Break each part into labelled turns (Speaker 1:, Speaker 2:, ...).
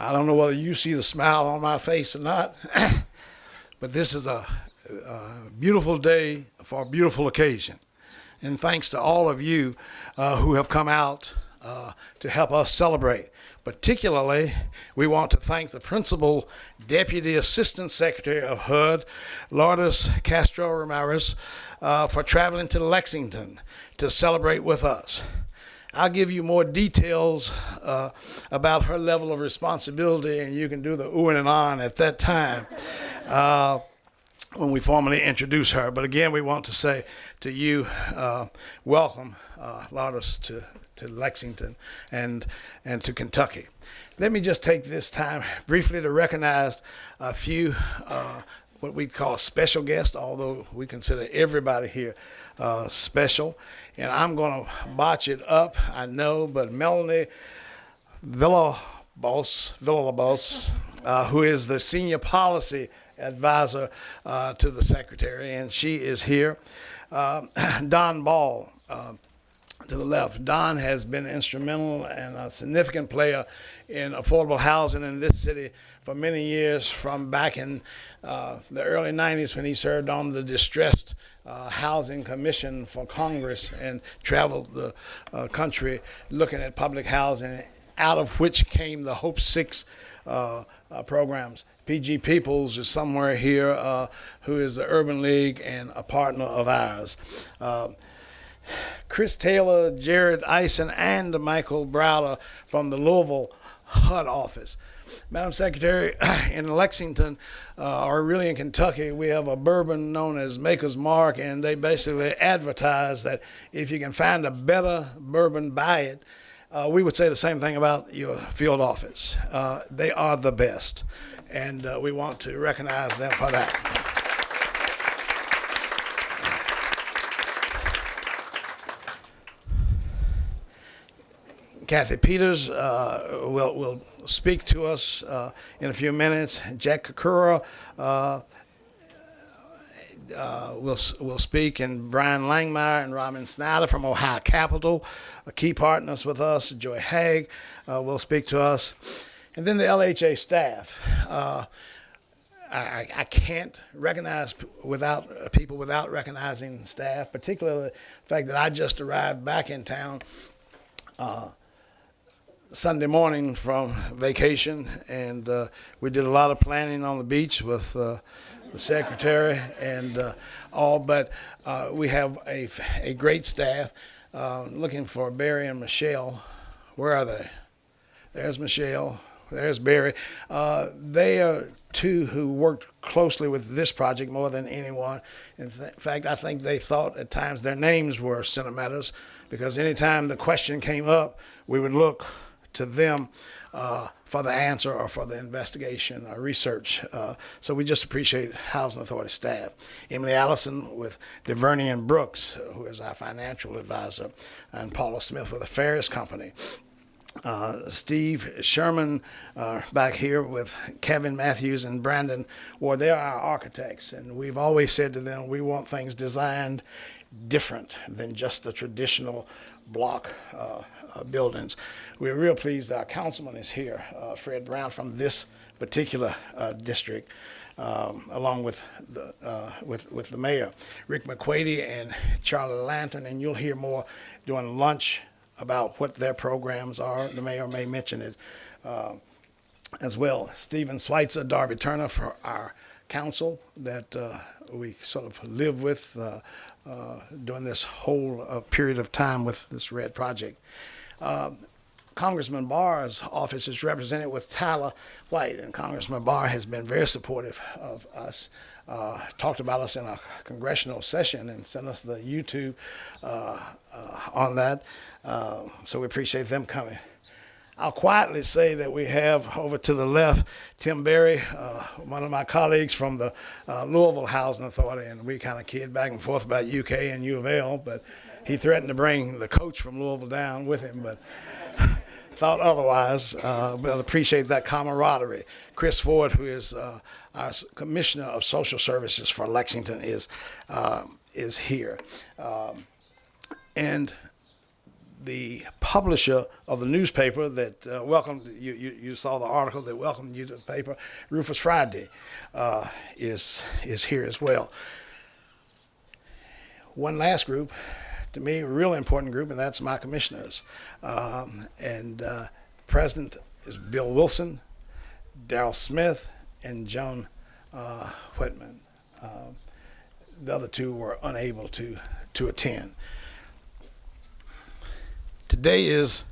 Speaker 1: I don't know whether you see the smile on my face or not, but this is a beautiful day for a beautiful occasion. And thanks to all of you who have come out to help us celebrate. Particularly, we want to thank the Principal Deputy Assistant Secretary of HUD, Lourdes Castro Ramirez, for traveling to Lexington to celebrate with us. I'll give you more details about her level of responsibility, and you can do the ooh and on at that time when we formally introduce her. But again, we want to say to you, welcome, Lourdes, to Lexington and to Kentucky. Let me just take this time briefly to recognize a few what we call special guests, although we consider everybody here special. And I'm going to botch it up, I know, but Melanie Villalobos, who is the Senior Policy Advisor to the Secretary, and she is here. Don Ball, to the left. Don has been instrumental and a significant player in affordable housing in this city for many years, from back in the early 90s when he served on the Distressed Housing Commission for Congress and traveled the country looking at public housing, out of which came the Hope 6 programs. P.G. Peoples is somewhere here, who is the Urban League and a partner of ours. Chris Taylor, Jared Eisen, and Michael Browder from the Louisville HUD office. Madam Secretary, in Lexington, or really in Kentucky, we have a bourbon known as Maker's Mark, and they basically advertise that if you can find a better bourbon, buy it. We would say the same thing about your field office. They are the best, and we want to recognize them for that. Kathy Peters will speak to us in a few minutes. Jack Kakura will speak, and Brian Langmeyer and Robin Snyder from Ohio Capitol, key partners with us. Joy Haig will speak to us. And then the LHA staff. I can't recognize people without recognizing staff, particularly the fact that I just arrived back in town Sunday morning from vacation, and we did a lot of planning on the beach with the secretary and all, but we have a great staff. Looking for Barry and Michelle. Where are they? There's Michelle. There's Barry. They are two who worked closely with this project more than anyone. In fact, I think they thought at times their names were centimeters, because anytime the question came up, we would look to them for the answer or for the investigation or research. So we just appreciate Housing Authority staff. Emily Allison with DeVerney and Brooks, who is our financial advisor, and Paula Smith with the Ferris Company. Steve Sherman back here with Kevin Matthews and Brandon Ward. They're our architects, and we've always said to them, we want things designed different than just the traditional block buildings. We're real pleased that our councilman is here, Fred Brown, from this particular district, along with the mayor, Rick McQuady and Charlie Lantern, and you'll hear more during lunch about what their programs are. The mayor may mention it as well. Stephen Schweitzer, Darby Turner for our council that we sort of live with during this whole period of time with this RED project. Congressman Barr's office is represented with Tyler White, and Congressman Barr has been very supportive of us. Talked about us in a congressional session and sent us the YouTube on that. So we appreciate them coming. I'll quietly say that we have over to the left Tim Berry, one of my colleagues from the Louisville Housing Authority, and we kind of kid back and forth about UK and U of L, but he threatened to bring the coach from Louisville down with him, but thought otherwise. But appreciate that camaraderie. Chris Ford, who is our Commissioner of Social Services for Lexington, is here. And the publisher of the newspaper that welcomed you. You saw the article that welcomed you to the paper. Rufus Friday is here as well. One last group, to me, a really important group, and that's my commissioners. President is Bill Wilson, Darrell Smith, and Joan Whitman. The other two were unable to attend. Today is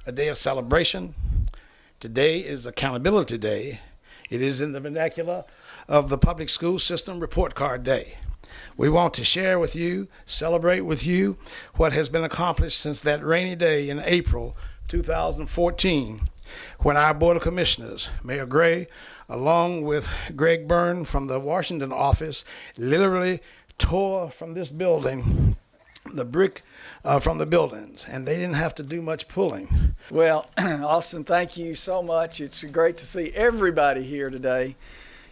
Speaker 1: a day of celebration. Today is Accountability Day. It is in the vernacular of the public school system Report Card Day. We want to share with you, celebrate with you what has been accomplished since that rainy day in April 2014, when our Board of Commissioners, Mayor Gray, along with Greg Byrne from the Washington office, literally tore from this building the brick from the buildings, and they didn't have to do much pulling.
Speaker 2: Well, Austin, thank you so much. It's great to see everybody here today,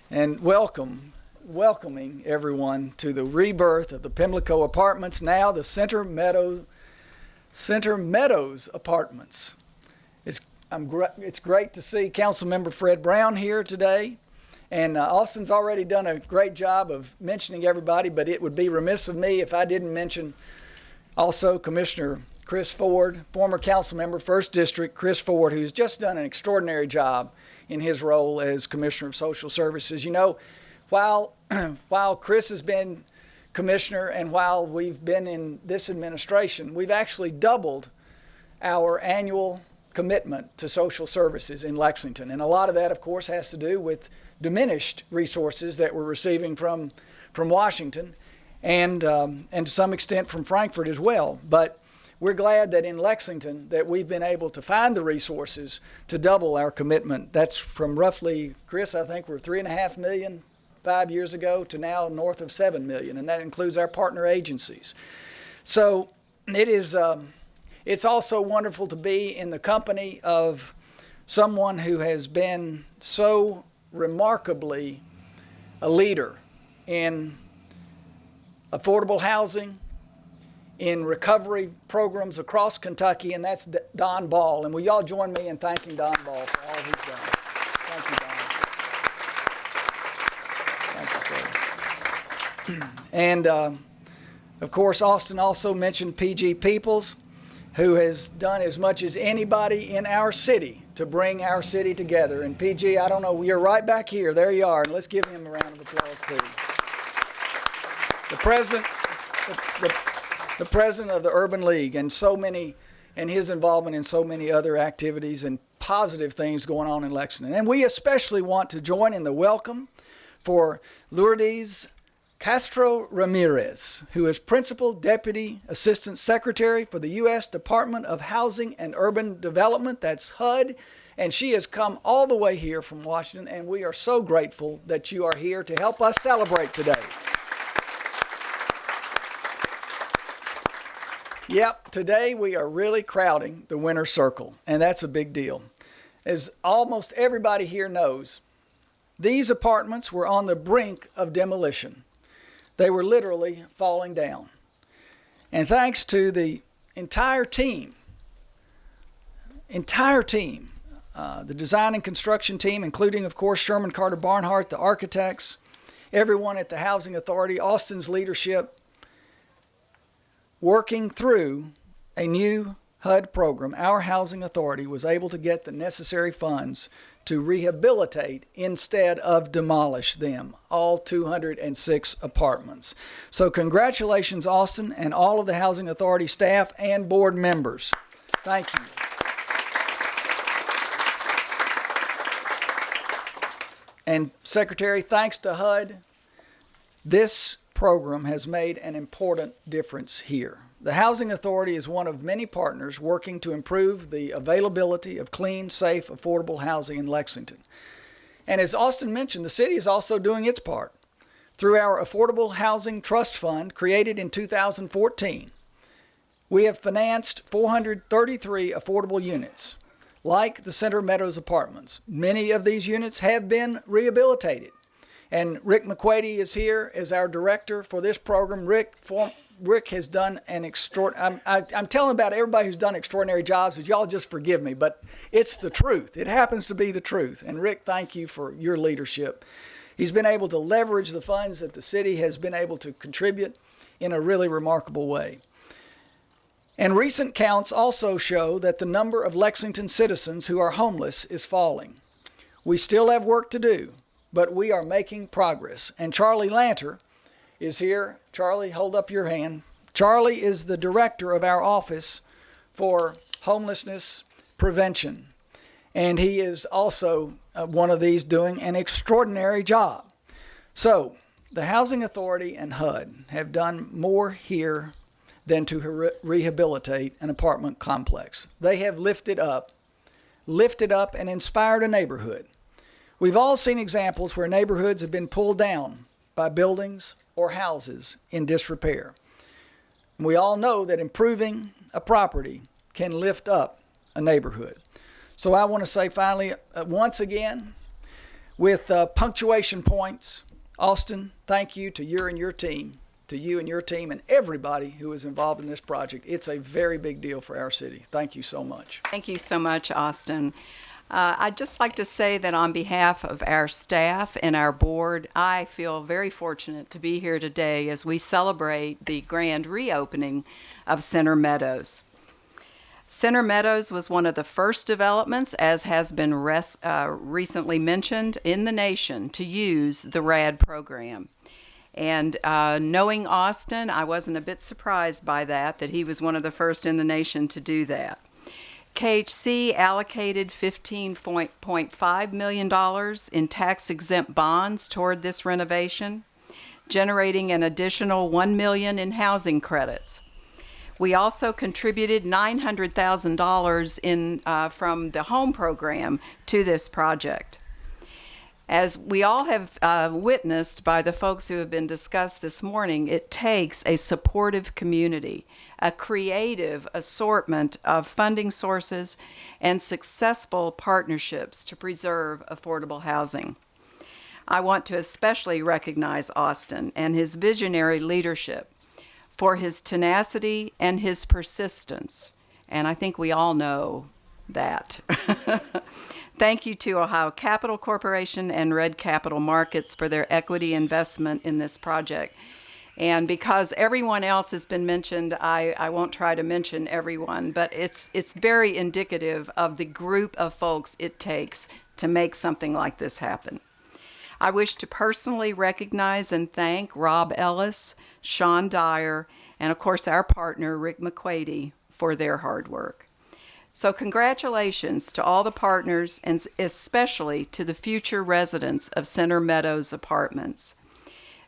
Speaker 2: and welcoming everyone to the rebirth of the Pimlico Apartments, now the Center Meadows Apartments. It's great to see Councilmember Fred Brown here today, and Austin's already done a great job of mentioning everybody, but it would be remiss of me if I didn't mention also Commissioner Chris Ford, former Councilmember, 1st District, Chris Ford, who's just done an extraordinary job in his role as Commissioner of Social Services. You know, while Chris has been commissioner and while we've been in this administration, we've actually doubled our annual commitment to social services in Lexington. And a lot of that, of course, has to do with diminished resources that we're receiving from Washington and to some extent from Frankfurt as well. But we're glad that in Lexington that we've been able to find the resources to double our commitment. That's from roughly, Chris, I think we're $3.5 million 5 years ago to now north of $7 million, and that includes our partner agencies. So it's also wonderful to be in the company of someone who has been so remarkably a leader in affordable housing, in recovery programs across Kentucky, and that's Don Ball. And will y'all join me in thanking Don Ball for all he's done? Thank you, Don. And of course, Austin also mentioned PG Peoples, who has done as much as anybody in our city to bring our city together. And PG, I don't know, you're right back here. There you are. And let's give him a round of applause, too. The president of the Urban League, and his involvement in so many other activities and positive things going on in Lexington. And we especially want to join in the welcome for Lourdes Castro Ramirez, who is Principal Deputy Assistant Secretary for the U.S. Department of Housing and Urban Development, that's HUD, and she has come all the way here from Washington, and we are so grateful that you are here to help us celebrate today. Yep, today we are really crowding the winner's circle, and that's a big deal. As almost everybody here knows, these apartments were on the brink of demolition. They were literally falling down. And thanks to the entire team, the design and construction team, including, of course, Sherman Carter Barnhart, the architects, everyone at the Housing Authority, Austin's leadership, working through a new HUD program, our Housing Authority was able to get the necessary funds to rehabilitate instead of demolish them, all 206 apartments. So congratulations, Austin, and all of the Housing Authority staff and board members. Thank you. And Secretary, thanks to HUD, this program has made an important difference here. The Housing Authority is one of many partners working to improve the availability of clean, safe, affordable housing in Lexington. And as Austin mentioned, the city is also doing its part. Through our Affordable Housing Trust Fund, created in 2014, we have financed 433 affordable units, like the Center Meadows Apartments. Many of these units have been rehabilitated. And Rick McQuady is here as our director for this program. Rick, Rick has done an extraordinary. I'm telling about everybody who's done extraordinary jobs, but y'all just forgive me. But it's the truth. It happens to be the truth. And Rick, thank you for your leadership. He's been able to leverage the funds that the city has been able to contribute in a really remarkable way. And recent counts also show that the number of Lexington citizens who are homeless is falling. We still have work to do, but we are making progress. And Charlie Lanter is here. Charlie, hold up your hand. Charlie is the director of our office for homelessness prevention. And he is also one of these doing an extraordinary job. So the Housing Authority and HUD have done more here than to rehabilitate an apartment complex. They have lifted up and inspired a neighborhood. We've all seen examples where neighborhoods have been pulled down by buildings or houses in disrepair. And we all know that improving a property can lift up a neighborhood. So I want to say finally, once again, with punctuation points, Austin, thank you to you and your team and everybody who is involved in this project. It's a very big deal for our city. Thank you so much.
Speaker 3: Thank you so much, Austin. I'd just like to say that on behalf of our staff and our board, I feel very fortunate to be here today as we celebrate the grand reopening of Center Meadows. Center Meadows was one of the first developments, as has been recently mentioned, in the nation to use the RAD program. And knowing Austin, I wasn't a bit surprised by that he was one of the first in the nation to do that. KHC allocated $15.5 million in tax-exempt bonds toward this renovation, generating an additional $1 million in housing credits. We also contributed $900,000 from the home program to this project. As we all have witnessed by the folks who have been discussed this morning, it takes a supportive community, a creative assortment of funding sources, and successful partnerships to preserve affordable housing. I want to especially recognize Austin and his visionary leadership for his tenacity and his persistence, and I think we all know that. Thank you to Ohio Capital Corporation and Red Capital Markets for their equity investment in this project. And because everyone else has been mentioned, I won't try to mention everyone, but it's very indicative of the group of folks it takes to make something like this happen. I wish to personally recognize and thank Rob Ellis, Sean Dyer, and of course our partner Rick McQuady for their hard work. So congratulations to all the partners and especially to the future residents of Center Meadows Apartments.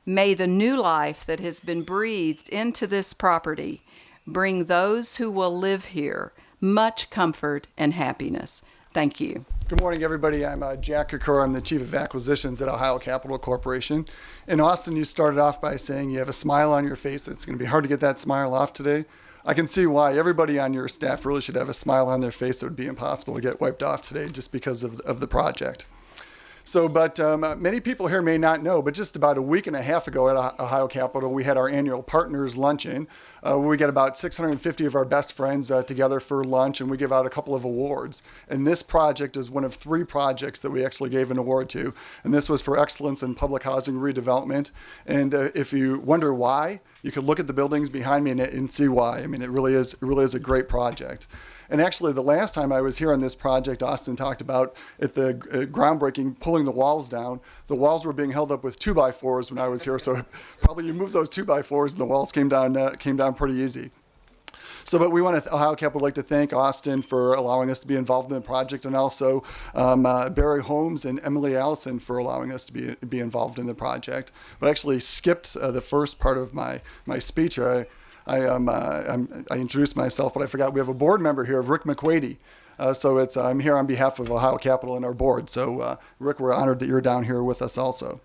Speaker 3: May the new life that has been breathed into this property bring those who will live here much comfort and happiness. Thank you.
Speaker 4: Good morning, everybody. I'm Jack Kokura. I'm the Chief of Acquisitions at Ohio Capital Corporation. In Austin, you started off by saying you have a smile on your face. It's going to be hard to get that smile off today. I can see why. Everybody on your staff really should have a smile on their face. It would be impossible to get wiped off today just because of the project. So, but many people here may not know, but just about a week and a half ago at Ohio Capital, we had our annual Partners Luncheon. We get about 650 of our best friends together for lunch, and we give out a couple of awards. And this project is one of 3 projects that we actually gave an award to. And this was for excellence in public housing redevelopment. And if you wonder why, you could look at the buildings behind me and see why. I mean, it really is a great project. And actually, the last time I was here on this project, Austin talked about at the groundbreaking, pulling the walls down. The walls were being held up with 2x4s when I was here, so probably you moved those 2x4s and the walls came down pretty easy. So, but we want to, Ohio Capital would like to thank Austin for allowing us to be involved in the project, and also Barry Holmes and Emily Allison for allowing us to be involved in the project. But I actually skipped the first part of my speech. I introduced myself, but I forgot we have a board member here, Rick McQuady. So I'm here on behalf of Ohio Capital and our board. So Rick, we're honored that you're down here with us also.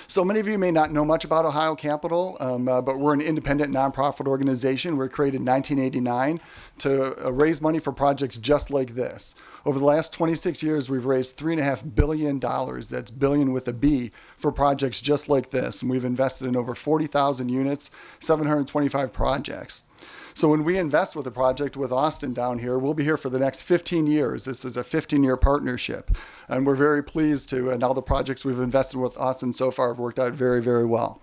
Speaker 4: So many of you may not know much about Ohio Capital, but we're an independent nonprofit organization. We were created in 1989 to raise money for projects just like this. Over the last 26 years, we've raised $3.5 billion, that's billion with a B, for projects just like this. And we've invested in over 40,000 units, 725 projects. So when we invest with a project with Austin down here, we'll be here for the next 15 years. This is a 15-year partnership. And we're very pleased to, and all the projects we've invested with Austin so far have worked out very, very well.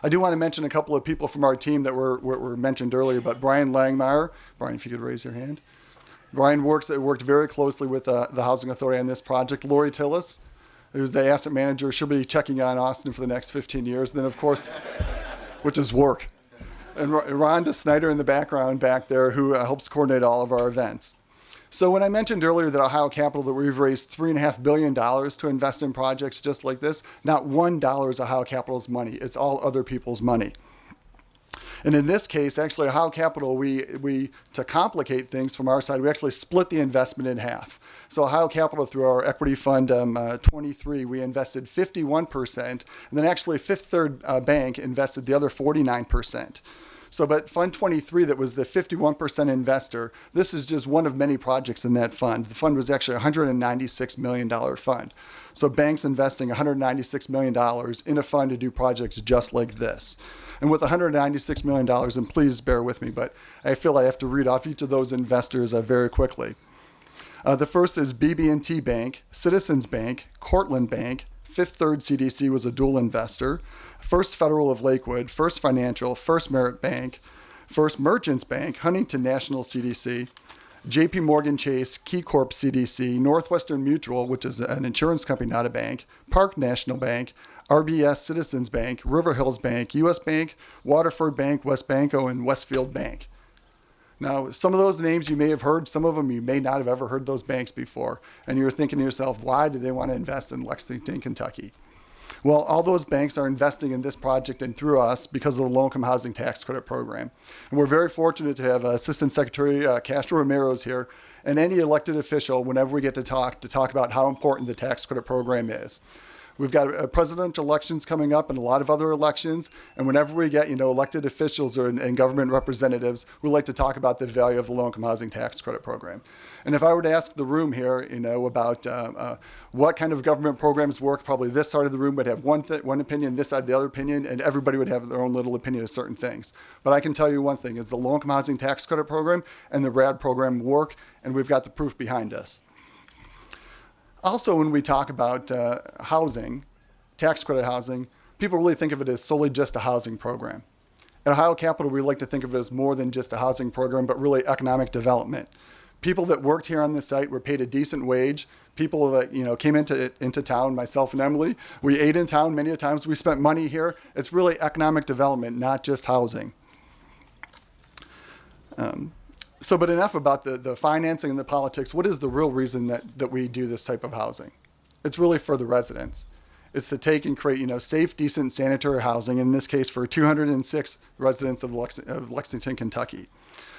Speaker 4: I do want to mention a couple of people from our team that were mentioned earlier, but Brian Langmeyer. Brian, if you could raise your hand. Brian worked very closely with the Housing Authority on this project. Lori Tillis, who's the asset manager, she'll be checking on Austin for the next 15 years. Then, of course, which is work. And Rhonda Snyder in the background back there, who helps coordinate all of our events. So when I mentioned earlier that Ohio Capital, that we've raised $3.5 billion to invest in projects just like this, not $1 is Ohio Capital's money. It's all other people's money. And in this case, actually, Ohio Capital, we to complicate things from our side, we actually split the investment in half. So Ohio Capital, through our equity fund 23, we invested 51%, and then actually Fifth Third Bank invested the other 49%. So, but Fund 23, that was the 51% investor, this is just one of many projects in that fund. The fund was actually a $196 million fund. So banks investing $196 million in a fund to do projects just like this. And with $196 million, and please bear with me, but I feel I have to read off each of those investors very quickly. The first is BB&T Bank, Citizens Bank, Cortland Bank, Fifth Third CDC was a dual investor, First Federal of Lakewood, First Financial, First Merit Bank, First Merchants Bank, Huntington National CDC, JP Morgan Chase, KeyCorp CDC, Northwestern Mutual, which is an insurance company, not a bank, Park National Bank, RBS Citizens Bank, River Hills Bank, US Bank, Waterford Bank, Westbanco, and Westfield Bank. Now, some of those names you may have heard, some of them you may not have ever heard those banks before. And you're thinking to yourself, why do they want to invest in Lexington, Kentucky? Well, all those banks are investing in this project and through us because of the low-income housing tax credit program. And we're very fortunate to have Assistant Secretary Castro Meadows here and any elected official whenever we get to talk about how important the tax credit program is. We've got presidential elections coming up and a lot of other elections. And whenever we get, elected officials and government representatives, we like to talk about the value of the low-income housing tax credit program. And if I were to ask the room here, about what kind of government programs work, probably this side of the room would have one opinion, this side the other opinion, and everybody would have their own little opinion of certain things. But I can tell you one thing, is the low-income housing tax credit program and the RAD program work, and we've got the proof behind us. Also, when we talk about housing, tax credit housing, people really think of it as solely just a housing program. At Ohio Capital, we like to think of it as more than just a housing program, but really economic development. People that worked here on this site were paid a decent wage. People that came into town, myself and Emily, we ate in town many times. We spent money here. It's really economic development, not just housing. But enough about the financing and the politics. What is the real reason that we do this type of housing? It's really for the residents. It's to take and create, safe, decent, sanitary housing, in this case for 206 residents of Lexington, Kentucky.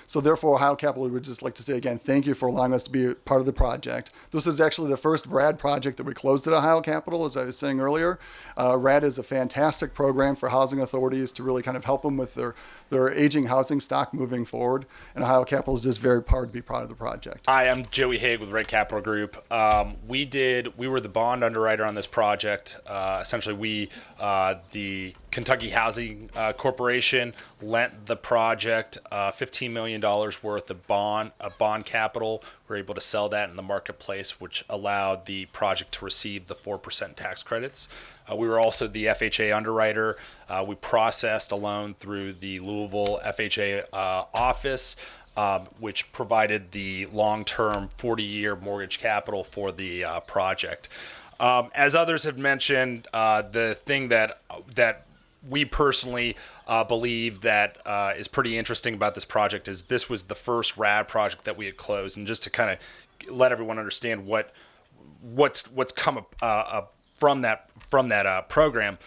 Speaker 4: So therefore, Ohio Capital would just like to say again, thank you for allowing us to be a part of the project. This is actually the first RAD project that we closed at Ohio Capital, as I was saying earlier. RAD is a fantastic program for housing authorities to really kind of help them with their aging housing stock moving forward. And Ohio Capital is just very proud to be part of the project.
Speaker 5: Hi, I'm Joey Haig with Red Capital Group. We were the bond underwriter on this project. Essentially, the Kentucky Housing Corporation lent the project $15 million worth of bond capital. We were able to sell that in the marketplace, which allowed the project to receive the 4% tax credits. We were also the FHA underwriter. We processed a loan through the Louisville FHA office, which provided the long-term 40-year mortgage capital for the project. As others have mentioned, the thing that we personally believe that is pretty interesting about this project is this was the first RAD project that we had closed. And just to kind of let everyone understand what's come from that program.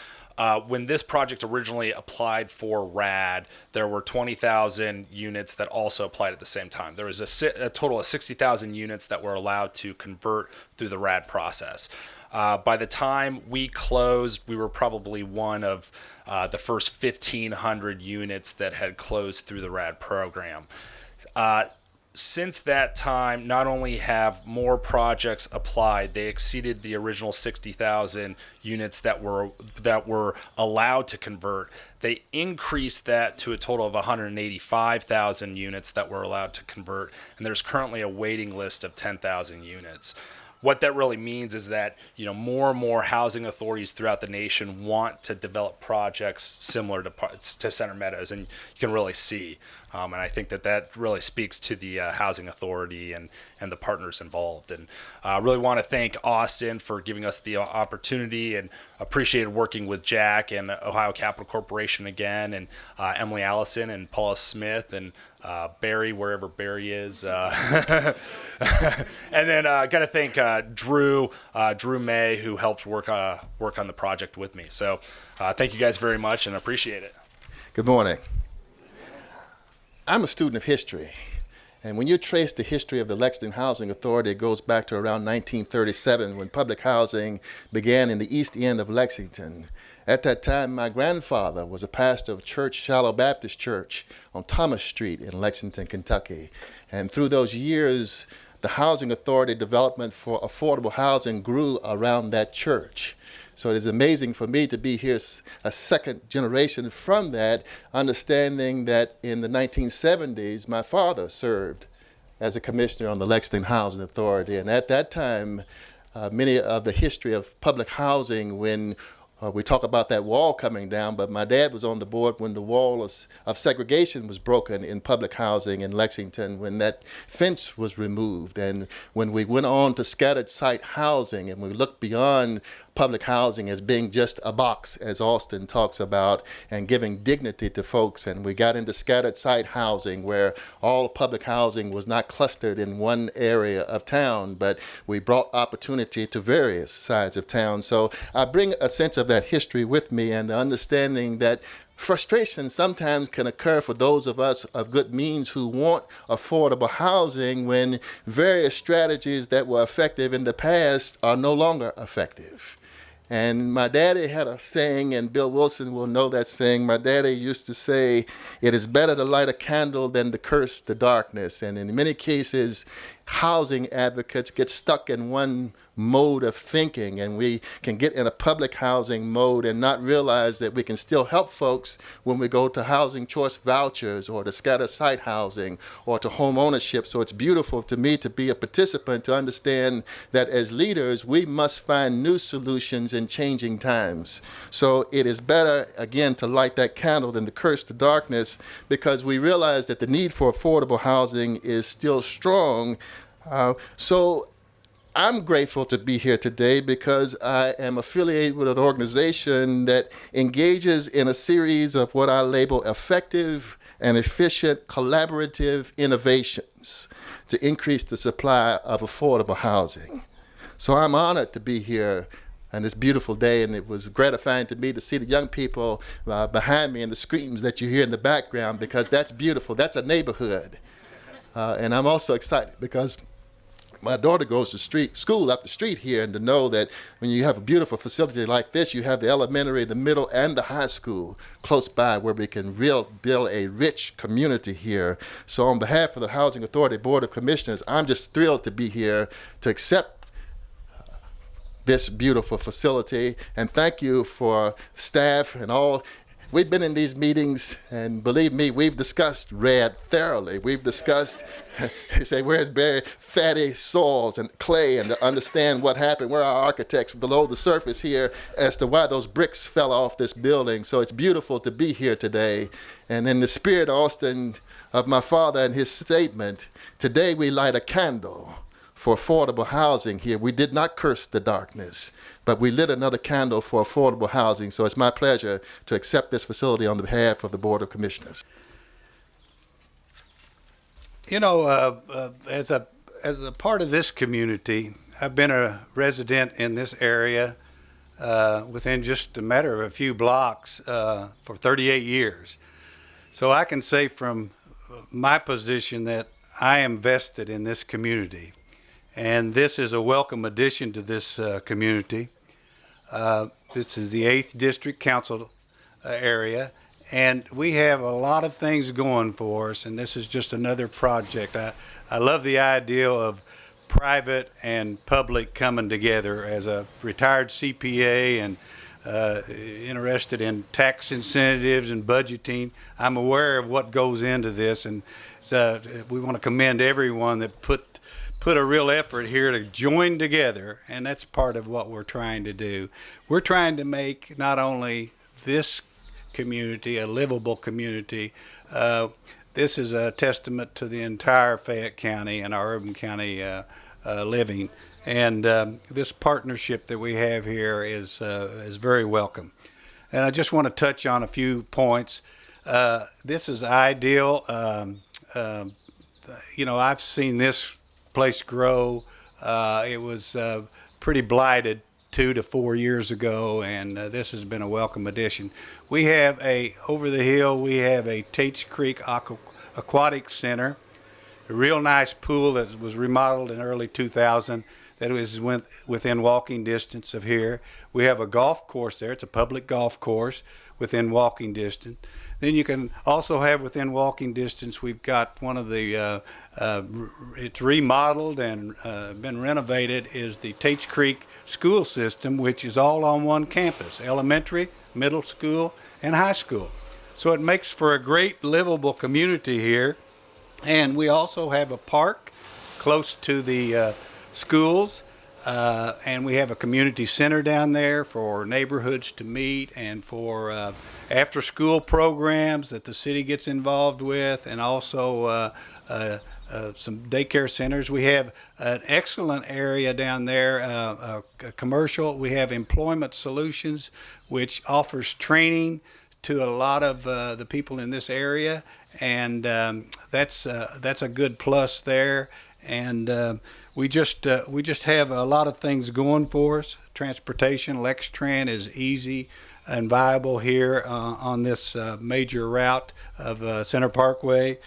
Speaker 5: When this project originally applied for RAD, there were 20,000 units that also applied at the same time. There was a total of 60,000 units that were allowed to convert through the RAD process. By the time we closed, we were probably one of the first 1,500 units that had closed through the RAD program. Since that time, not only have more projects applied, they exceeded the original 60,000 units that were allowed to convert. They increased that to a total of 185,000 units that were allowed to convert, and there's currently a waiting list of 10,000 units. What that really means is that more and more housing authorities throughout the nation want to develop projects similar to Center Meadows, and you can really see. And I think that really speaks to the housing authority and the partners involved. And I really want to thank Austin for giving us the opportunity, and appreciated working with Jack and Ohio Capital Corporation again, and Emily Allison and Paula Smith and Barry, wherever Barry is. And then got to thank Drew May, who helped work on the project with me. So thank you guys very much, and appreciate it.
Speaker 6: Good morning. I'm a student of history, and when you trace the history of the Lexington Housing Authority, it goes back to around 1937 when public housing began in the east end of Lexington. At that time, my grandfather was a pastor of Church Shallow Baptist Church on Thomas Street in Lexington, Kentucky. And through those years, the Housing Authority development for affordable housing grew around that church. So it is amazing for me to be here a second generation from that, understanding that in the 1970s, my father served as a commissioner on the Lexington Housing Authority. And at that time, many of the history of public housing, when we talk about that wall coming down, but my dad was on the board when the wall of segregation was broken in public housing in Lexington, when that fence was removed, and when we went on to scattered site housing, and we looked beyond public housing as being just a box, as Austin talks about, and giving dignity to folks. And we got into scattered site housing, where all public housing was not clustered in one area of town, but we brought opportunity to various sides of town. So I bring a sense of that history with me, and the understanding that frustration sometimes can occur for those of us of good means who want affordable housing when various strategies that were effective in the past are no longer effective. And my daddy had a saying, and Bill Wilson will know that saying. My daddy used to say, "It is better to light a candle than to curse the darkness." And in many cases, housing advocates get stuck in one mode of thinking, and we can get in a public housing mode and not realize that we can still help folks when we go to housing choice vouchers or to scattered site housing or to home ownership. So it's beautiful to me to be a participant, to understand that as leaders, we must find new solutions in changing times. So it is better, again, to light that candle than to curse the darkness, because we realize that the need for affordable housing is still strong. So I'm grateful to be here today because I am affiliated with an organization that engages in a series of what I label effective and efficient collaborative innovations to increase the supply of affordable housing. So I'm honored to be here on this beautiful day, and it was gratifying to me to see the young people behind me and the screams that you hear in the background, because that's beautiful. That's a neighborhood. And I'm also excited because my daughter goes to school up the street here, and to know that when you have a beautiful facility like this, you have the elementary, the middle, and the high school close by, where we can build a rich community here. So on behalf of the Housing Authority Board of Commissioners, I'm just thrilled to be here to accept this beautiful facility, and thank you for staff and all. We've been in these meetings, and believe me, we've discussed RAD thoroughly. We've discussed, say, where's Barry, fatty soils and clay, and to understand what happened. We're our architects below the surface here as to why those bricks fell off this building. So it's beautiful to be here today. And in the spirit, Austin, of my father and his statement, today we light a candle for affordable housing here. We did not curse the darkness, but we lit another candle for affordable housing. So it's my pleasure to accept this facility on behalf of the Board of Commissioners.
Speaker 7: You know, as a part of this community, I've been a resident in this area within just a matter of a few blocks for 38 years. So I can say from my position that I am vested in this community. and this is a welcome addition to this community. This is the 8th District Council area, and we have a lot of things going for us, and this is just another project. I love the idea of private and public coming together. As a retired CPA and interested in tax incentives and budgeting, I'm aware of what goes into this, and we want to commend everyone that put a real effort here to join together, and that's part of what we're trying to do. We're trying to make not only this community a livable community, this is a testament to the entire Fayette County and our Urban County living. And this partnership that we have here is very welcome. And I just want to touch on a few points. This is ideal. I've seen this place grow. It was pretty blighted 2 to 4 years ago, and this has been a welcome addition. We have over the hill, we have a Tates Creek Aquatic Center, a real nice pool that was remodeled in early 2000 that is within walking distance of here. We have a golf course there. It's a public golf course within walking distance. Then you can also have within walking distance, we've got one of the, it's remodeled and been renovated, is the Tates Creek school system, which is all on one campus, elementary, middle school, and high school. So it makes for a great livable community here. And we also have a park close to the schools, and we have a community center down there for neighborhoods to meet and for after-school programs that the city gets involved with, and also some daycare centers. We have an excellent area down there, a commercial. We have Employment Solutions, which offers training to a lot of the people in this area, and that's a good plus there. And we just have a lot of things going for us. Transportation, LexTran is easy and viable here on this major route of Center Parkway.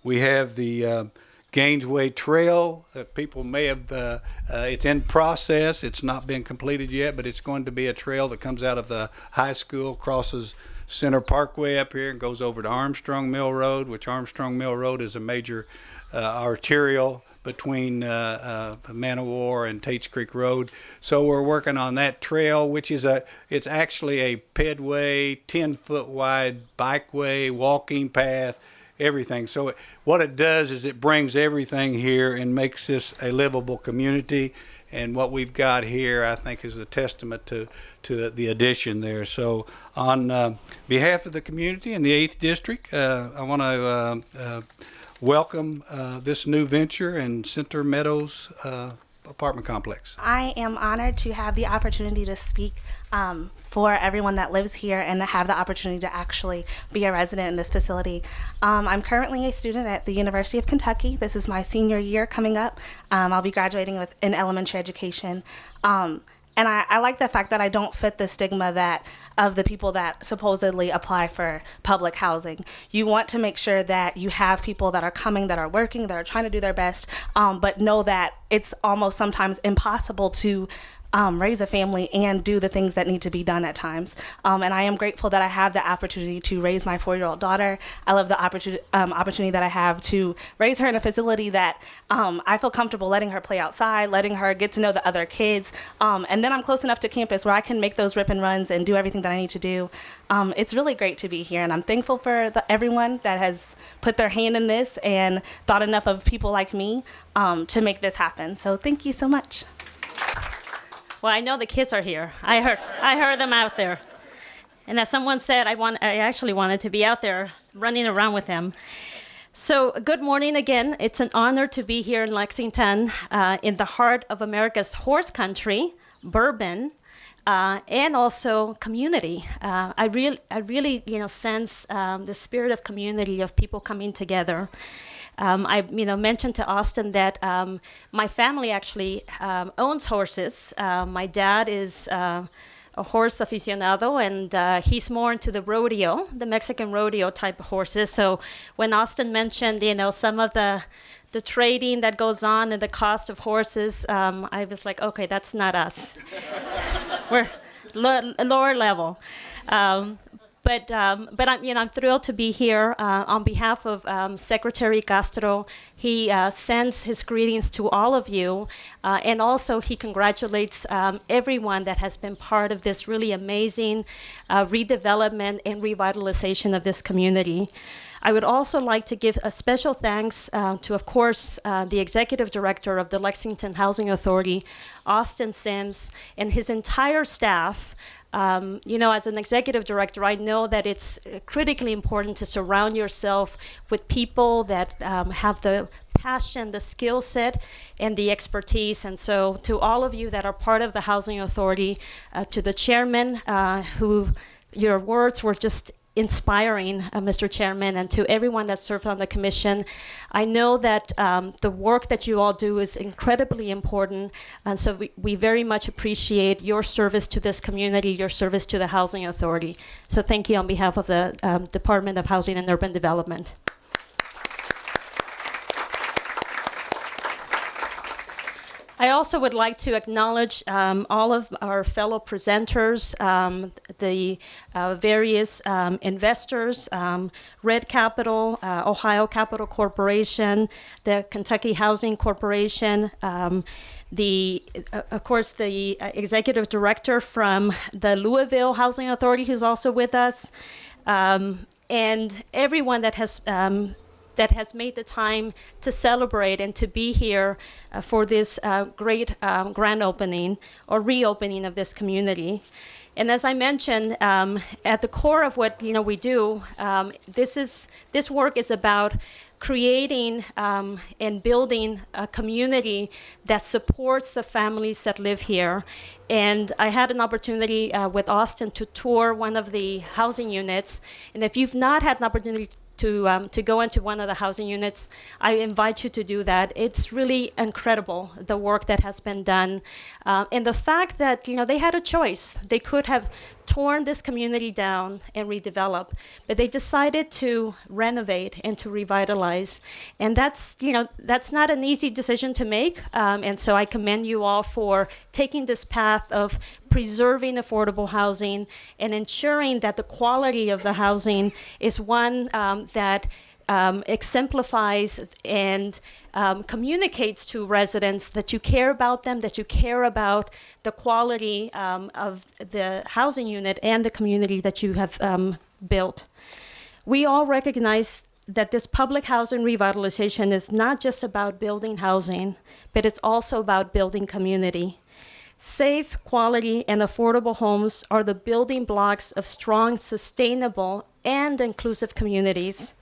Speaker 7: We have the Gainesway Trail that people may have, it's in process. It's not been completed yet, but it's going to be a trail that comes out of the high school, crosses Center Parkway up here and goes over to Armstrong Mill Road, which Armstrong Mill Road is a major arterial between Man-O-War and Tates Creek Road. So we're working on that trail, which is it's actually a pedway, 10-foot wide bikeway, walking path, everything. So what it does is it brings everything here and makes this a livable community. And what we've got here, I think, is a testament to the addition there. So on behalf of the community in the 8th District, I want to welcome this new venture in Center Meadows apartment complex.
Speaker 8: I am honored to have the opportunity to speak for everyone that lives here and to have the opportunity to actually be a resident in this facility. I'm currently a student at the University of Kentucky. This is my senior year coming up. I'll be graduating in elementary education. And I like the fact that I don't fit the stigma of the people that supposedly apply for public housing. You want to make sure that you have people that are coming, that are working, that are trying to do their best, but know that it's almost sometimes impossible to raise a family and do the things that need to be done at times. And I am grateful that I have the opportunity to raise my 4-year-old daughter. I love the opportunity that I have to raise her in a facility that I feel comfortable letting her play outside, letting her get to know the other kids. And then I'm close enough to campus where I can make those rip and runs and do everything that I need to do. It's really great to be here, and I'm thankful for everyone that has put their hand in this and thought enough of people like me to make this happen. So thank you so much.
Speaker 9: Well, I know the kids are here. I heard them out there. And as someone said, I actually wanted to be out there running around with them. So good morning again. It's an honor to be here in Lexington, in the heart of America's horse country, bourbon, and also community. I really sense the spirit of community, of people coming together. I mentioned to Austin that my family actually owns horses. My dad is a horse aficionado, and he's more into the rodeo, the Mexican rodeo type of horses. So when Austin mentioned, some of the trading that goes on and the cost of horses, I was like, okay, that's not us. We're lower level. But I'm thrilled to be here on behalf of Secretary Castro. He sends his greetings to all of you, and also he congratulates everyone that has been part of this really amazing redevelopment and revitalization of this community. I would also like to give a special thanks to, of course, the Executive Director of the Lexington Housing Authority, Austin Sims, and his entire staff. As an executive director, I know that it's critically important to surround yourself with people that have the passion, the skill set, and the expertise. And so to all of you that are part of the Housing Authority, to the chairman, who your words were just inspiring, Mr. Chairman, and to everyone that served on the commission. I know that the work that you all do is incredibly important, and so we very much appreciate your service to this community, your service to the Housing Authority. So thank you on behalf of the Department of Housing and Urban Development. I also would like to acknowledge all of our fellow presenters, the various investors, Red Capital, Ohio Capital Corporation, the Kentucky Housing Corporation, of course, the executive director from the Louisville Housing Authority, who's also with us, and everyone that has made the time to celebrate and to be here for this great grand opening or reopening of this community. And as I mentioned, at the core of what we do, this work is about creating and building a community that supports the families that live here. And I had an opportunity with Austin to tour one of the housing units. And if you've not had an opportunity to go into one of the housing units, I invite you to do that. It's really incredible, the work that has been done. And the fact that, they had a choice. They could have torn this community down and redevelop, but they decided to renovate and to revitalize. And that's not an easy decision to make. And so I commend you all for taking this path of preserving affordable housing and ensuring that the quality of the housing is one that exemplifies and communicates to residents that you care about them, that you care about the quality of the housing unit and the community that you have built. We all recognize that this public housing revitalization is not just about building housing, but it's also about building community. Safe, quality, and affordable homes are the building blocks of strong, sustainable, and inclusive communities.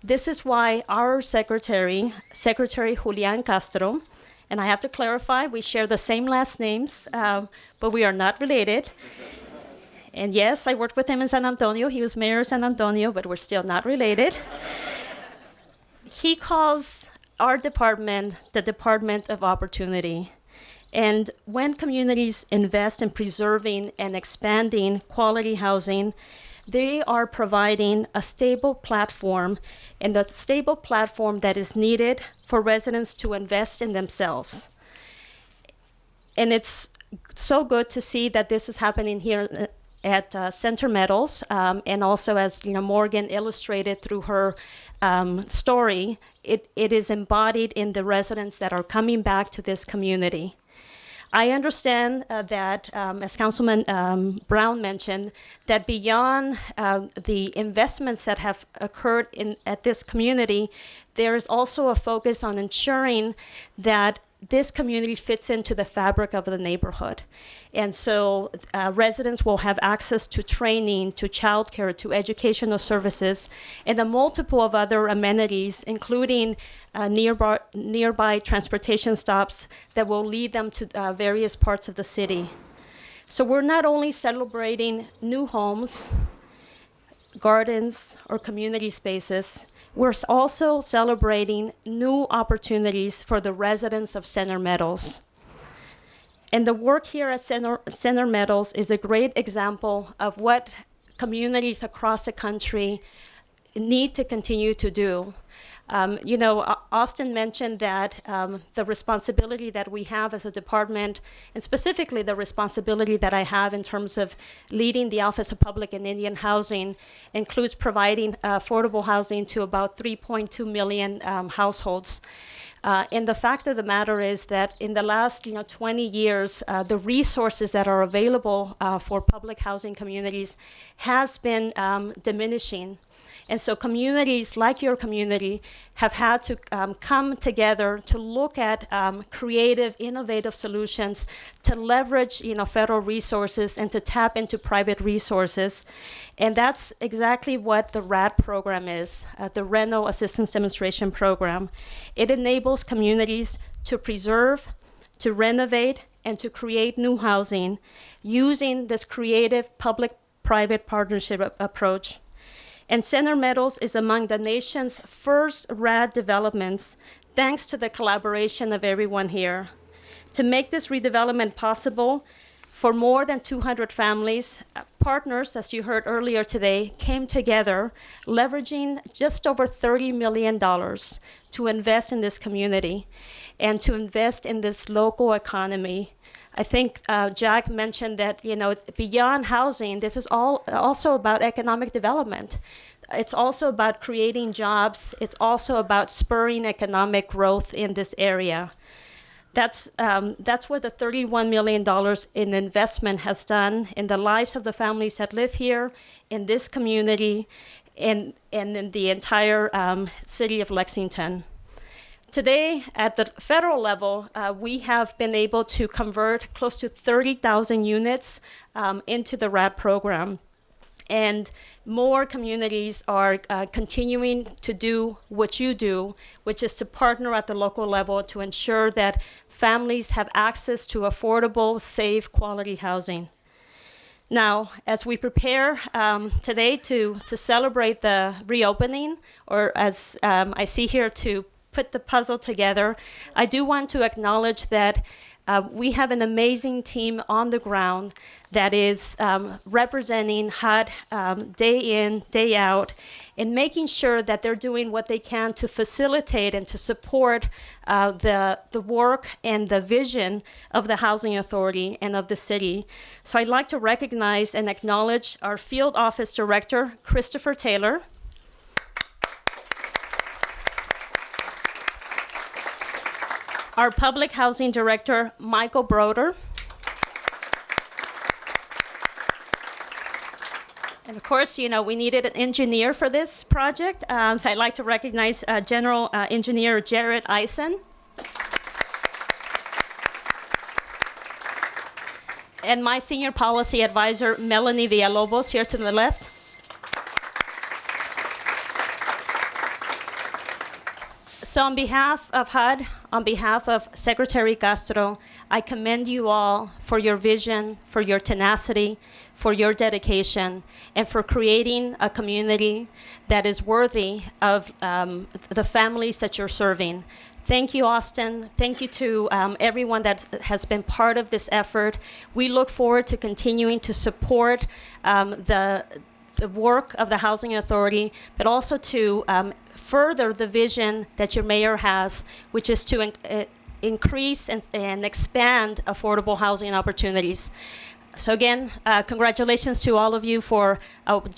Speaker 9: This is why our Secretary Julian Castro, and I have to clarify, we share the same last names, but we are not related. And yes, I worked with him in San Antonio. He was mayor of San Antonio, but we're still not related. He calls our department the Department of Opportunity. And when communities invest in preserving and expanding quality housing, they are providing a stable platform, and the stable platform that is needed for residents to invest in themselves. And it's so good to see that this is happening here at Center Meadows, and also as Morgan illustrated through her story, it is embodied in the residents that are coming back to this community. I understand that, as Councilman Brown mentioned, that beyond the investments that have occurred at this community, there is also a focus on ensuring that this community fits into the fabric of the neighborhood. And so residents will have access to training, to childcare, to educational services, and a multiple of other amenities, including nearby transportation stops that will lead them to various parts of the city. So we're not only celebrating new homes, gardens, or community spaces, we're also celebrating new opportunities for the residents of Center Meadows. And the work here at Center Meadows is a great example of what communities across the country need to continue to do. Austin mentioned that the responsibility that we have as a department, and specifically the responsibility that I have in terms of leading the Office of Public and Indian Housing, includes providing affordable housing to about 3.2 million households. And the fact of the matter is that in the last 20 years, the resources that are available for public housing communities has been diminishing. And so communities like your community have had to come together to look at creative, innovative solutions to leverage federal resources and to tap into private resources. And that's exactly what the RAD program is, the Rental Assistance Demonstration Program. It enables communities to preserve, to renovate, and to create new housing using this creative public-private partnership approach. And Center Meadows is among the nation's first RAD developments, thanks to the collaboration of everyone here. To make this redevelopment possible, for more than 200 families, partners, as you heard earlier today, came together, leveraging just over $30 million to invest in this community and to invest in this local economy. I think Jack mentioned that, beyond housing, this is also about economic development. It's also about creating jobs. It's also about spurring economic growth in this area. That's what the $31 million in investment has done in the lives of the families that live here, in this community, and in the entire city of Lexington. Today, at the federal level, we have been able to convert close to 30,000 units into the RAD program. And more communities are continuing to do what you do, which is to partner at the local level to ensure that families have access to affordable, safe, quality housing. Now, as we prepare today to celebrate the reopening, or as I see here, to put the puzzle together, I do want to acknowledge that we have an amazing team on the ground that is representing HUD day in, day out, and making sure that they're doing what they can to facilitate and to support the work and the vision of the Housing Authority and of the city. So I'd like to recognize and acknowledge our Field Office Director, Christopher Taylor, our Public Housing Director, Michael Broder. And of course, we needed an engineer for this project. So I'd like to recognize General Engineer Jared Eisen. And my Senior Policy Advisor, Melanie Villalobos, here to the left. So on behalf of HUD, on behalf of Secretary Castro, I commend you all for your vision, for your tenacity, for your dedication, and for creating a community that is worthy of the families that you're serving. Thank you, Austin. Thank you to everyone that has been part of this effort. We look forward to continuing to support the work of the Housing Authority, but also to further the vision that your mayor has, which is to increase and expand affordable housing opportunities. So again, congratulations to all of you for a job